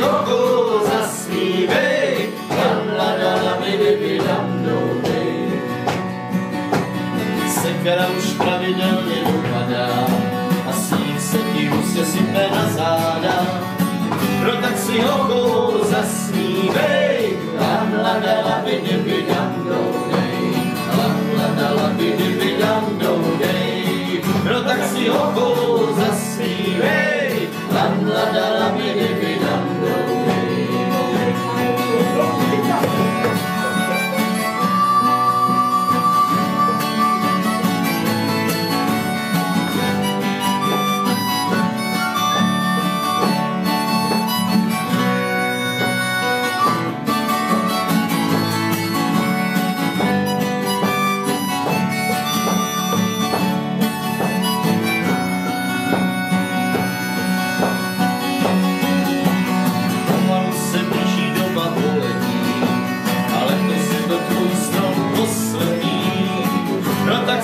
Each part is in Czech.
hoko zasmívej, sekera už pravidelně dopadá a sníh se ti hustě sype na záda. No tak si hoko zasmívej, no tak si hoko zasmívej,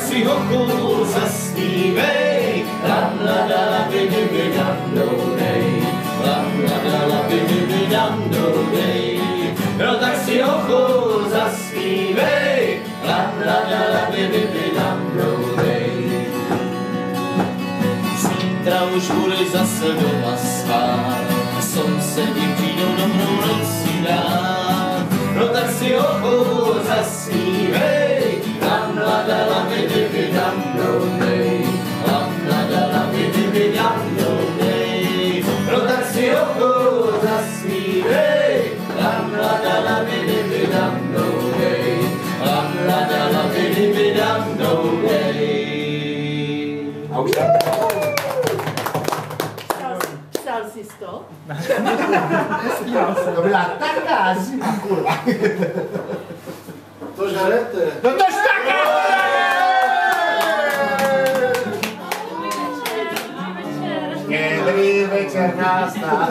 si hoko zasmívej, no tak si hoko zasmívej, zítra už budeš zase doma spát, sousedi přijdou dobrou nocí dát, no tak si hoko zasmívej, no tak si hoko zasmívej, a už tak. Psal jsi to? To byla taká zima, kurva. To žerete. No tož taká! Dobrý večer, nastál.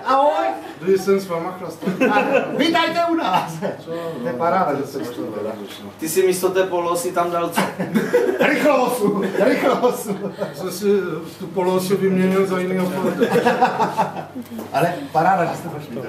Ahoj. Když jsem s váma chlastal. Vítajte u nás. To je paráda, že jste přišli. Ty si místo té polosy tam dal co? Rychlosu. Jsem si tu polosu vyměnil za jiného. Ale paráda, že jste přišli.